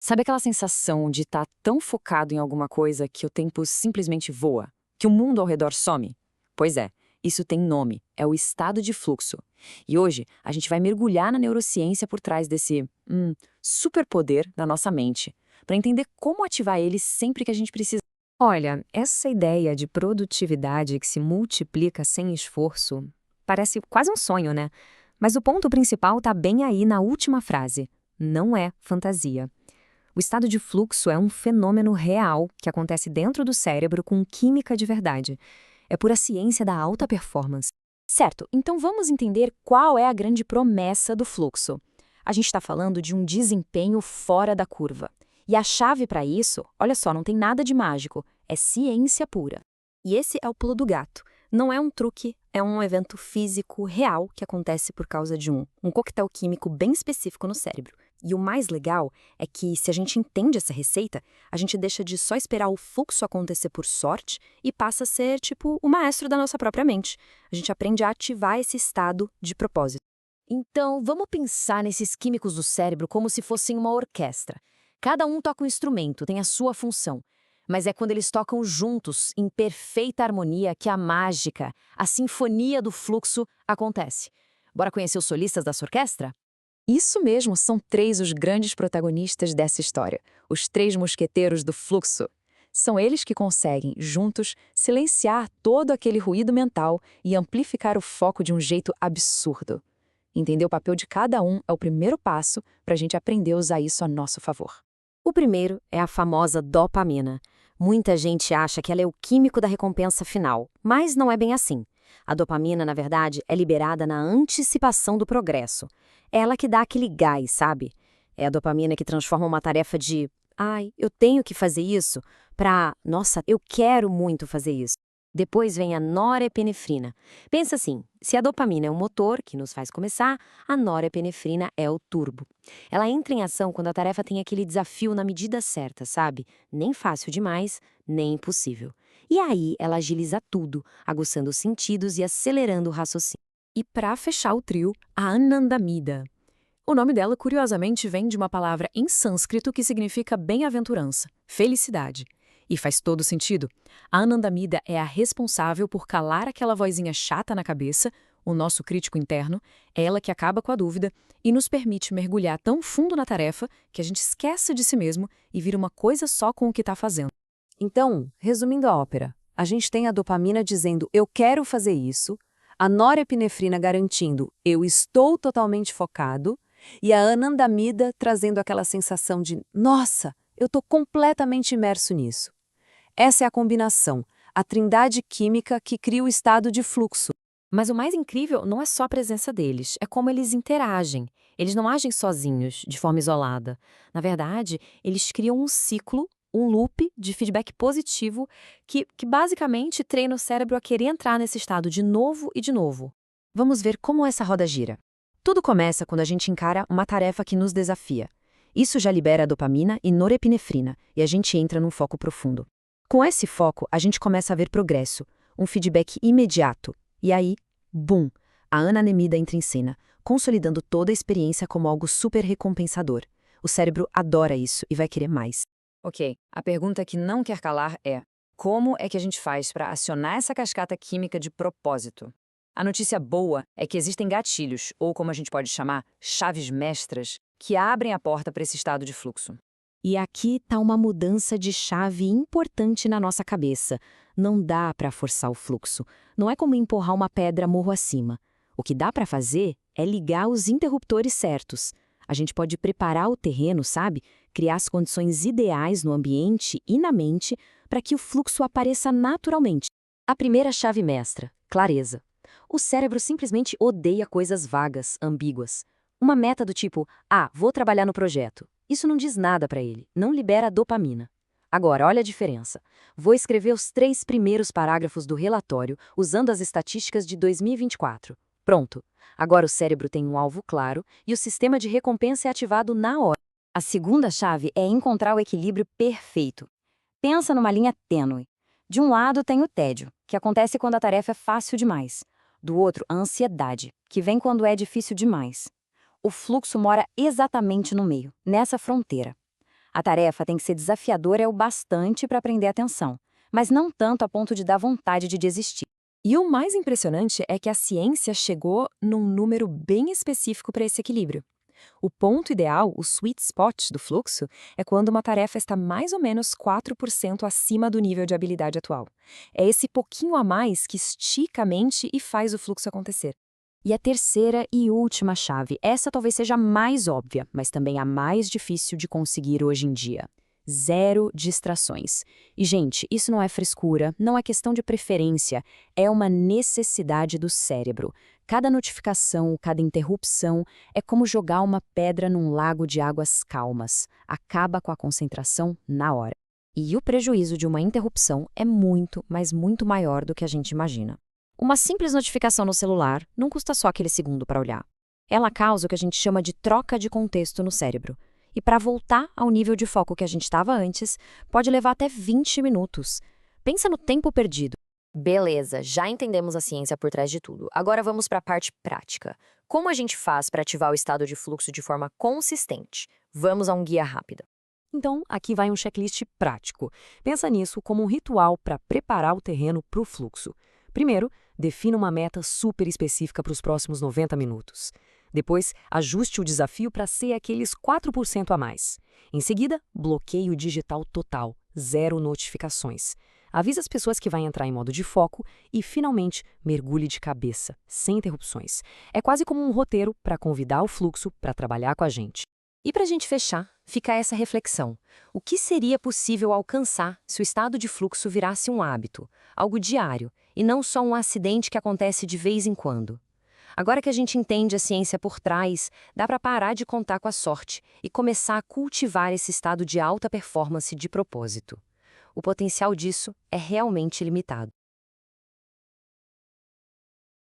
Sabe aquela sensação de estar tão focado em alguma coisa que o tempo simplesmente voa? Que o mundo ao redor some? Pois é, isso tem nome, é o estado de fluxo. E hoje a gente vai mergulhar na neurociência por trás desse superpoder da nossa mente, para entender como ativar ele sempre que a gente precisa. Olha, essa ideia de produtividade que se multiplica sem esforço parece quase um sonho, né? Mas o ponto principal está bem aí na última frase. Não é fantasia. O estado de fluxo é um fenômeno real que acontece dentro do cérebro com química de verdade. É pura ciência da alta performance. Certo, então vamos entender qual é a grande promessa do fluxo. A gente está falando de um desempenho fora da curva. E a chave para isso, olha só, não tem nada de mágico, é ciência pura. E esse é o pulo do gato. Não é um truque, é um evento físico real que acontece por causa de um coquetel químico bem específico no cérebro. E o mais legal é que, se a gente entende essa receita, a gente deixa de só esperar o fluxo acontecer por sorte e passa a ser, tipo, o maestro da nossa própria mente. A gente aprende a ativar esse estado de propósito. Então, vamos pensar nesses químicos do cérebro como se fossem uma orquestra. Cada um toca um instrumento, tem a sua função. Mas é quando eles tocam juntos, em perfeita harmonia, que a mágica, a sinfonia do fluxo acontece. Bora conhecer os solistas dessa orquestra? Isso mesmo, são três os grandes protagonistas dessa história, os três mosqueteiros do fluxo. São eles que conseguem, juntos, silenciar todo aquele ruído mental e amplificar o foco de um jeito absurdo. Entender o papel de cada um é o primeiro passo para a gente aprender a usar isso a nosso favor. O primeiro é a famosa dopamina. Muita gente acha que ela é o químico da recompensa final, mas não é bem assim. A dopamina, na verdade, é liberada na antecipação do progresso. É ela que dá aquele gás, sabe? É a dopamina que transforma uma tarefa de "ai, eu tenho que fazer isso" para "nossa, eu quero muito fazer isso". Depois vem a norepinefrina. Pensa assim, se a dopamina é o motor que nos faz começar, a norepinefrina é o turbo. Ela entra em ação quando a tarefa tem aquele desafio na medida certa, sabe? Nem fácil demais, nem impossível. E aí ela agiliza tudo, aguçando os sentidos e acelerando o raciocínio. E para fechar o trio, a Anandamida. O nome dela, curiosamente, vem de uma palavra em sânscrito que significa bem-aventurança, felicidade. E faz todo sentido. A Anandamida é a responsável por calar aquela vozinha chata na cabeça, o nosso crítico interno, é ela que acaba com a dúvida e nos permite mergulhar tão fundo na tarefa que a gente esquece de si mesmo e vira uma coisa só com o que está fazendo. Então, resumindo a ópera, a gente tem a dopamina dizendo "eu quero fazer isso", a norepinefrina garantindo "eu estou totalmente focado", e a anandamida trazendo aquela sensação de "nossa, eu estou completamente imerso nisso". Essa é a combinação, a trindade química que cria o estado de fluxo. Mas o mais incrível não é só a presença deles, é como eles interagem. Eles não agem sozinhos, de forma isolada. Na verdade, eles criam um ciclo, um loop de feedback positivo que basicamente treina o cérebro a querer entrar nesse estado de novo e de novo. Vamos ver como essa roda gira. Tudo começa quando a gente encara uma tarefa que nos desafia. Isso já libera dopamina e norepinefrina, e a gente entra num foco profundo. Com esse foco, a gente começa a ver progresso, um feedback imediato. E aí, bum, a anandamida entra em cena, consolidando toda a experiência como algo super recompensador. O cérebro adora isso e vai querer mais. Ok, a pergunta que não quer calar é: como é que a gente faz para acionar essa cascata química de propósito? A notícia boa é que existem gatilhos, ou como a gente pode chamar, chaves mestras, que abrem a porta para esse estado de fluxo. E aqui está uma mudança de chave importante na nossa cabeça. Não dá para forçar o fluxo. Não é como empurrar uma pedra morro acima. O que dá para fazer é ligar os interruptores certos. A gente pode preparar o terreno, sabe? Criar as condições ideais no ambiente e na mente para que o fluxo apareça naturalmente. A primeira chave mestra, clareza. O cérebro simplesmente odeia coisas vagas, ambíguas. Uma meta do tipo, vou trabalhar no projeto. Isso não diz nada para ele, não libera dopamina. Agora, olha a diferença. Vou escrever os 3 primeiros parágrafos do relatório usando as estatísticas de 2024. Pronto. Agora o cérebro tem um alvo claro e o sistema de recompensa é ativado na hora. A segunda chave é encontrar o equilíbrio perfeito. Pensa numa linha tênue. De um lado tem o tédio, que acontece quando a tarefa é fácil demais. Do outro, a ansiedade, que vem quando é difícil demais. O fluxo mora exatamente no meio, nessa fronteira. A tarefa tem que ser desafiadora o bastante para prender a atenção, mas não tanto a ponto de dar vontade de desistir. E o mais impressionante é que a ciência chegou num número bem específico para esse equilíbrio. O ponto ideal, o sweet spot do fluxo, é quando uma tarefa está mais ou menos 4% acima do nível de habilidade atual. É esse pouquinho a mais que estica a mente e faz o fluxo acontecer. E a terceira e última chave, essa talvez seja a mais óbvia, mas também a mais difícil de conseguir hoje em dia. Zero distrações. E, gente, isso não é frescura, não é questão de preferência, é uma necessidade do cérebro. Cada notificação, cada interrupção é como jogar uma pedra num lago de águas calmas. Acaba com a concentração na hora. E o prejuízo de uma interrupção é muito, mas muito maior do que a gente imagina. Uma simples notificação no celular não custa só aquele segundo para olhar. Ela causa o que a gente chama de troca de contexto no cérebro. E para voltar ao nível de foco que a gente estava antes, pode levar até 20 minutos. Pensa no tempo perdido. Beleza, já entendemos a ciência por trás de tudo. Agora vamos para a parte prática. Como a gente faz para ativar o estado de fluxo de forma consistente? Vamos a um guia rápido. Então, aqui vai um checklist prático. Pensa nisso como um ritual para preparar o terreno para o fluxo. Primeiro, defina uma meta super específica para os próximos 90 minutos. Depois, ajuste o desafio para ser aqueles 4% a mais. Em seguida, bloqueie o digital total, zero notificações. Avise as pessoas que vai entrar em modo de foco e, finalmente, mergulhe de cabeça, sem interrupções. É quase como um roteiro para convidar o fluxo para trabalhar com a gente. E para a gente fechar, fica essa reflexão. O que seria possível alcançar se o estado de fluxo virasse um hábito, algo diário, e não só um acidente que acontece de vez em quando? Agora que a gente entende a ciência por trás, dá para parar de contar com a sorte e começar a cultivar esse estado de alta performance de propósito. O potencial disso é realmente limitado.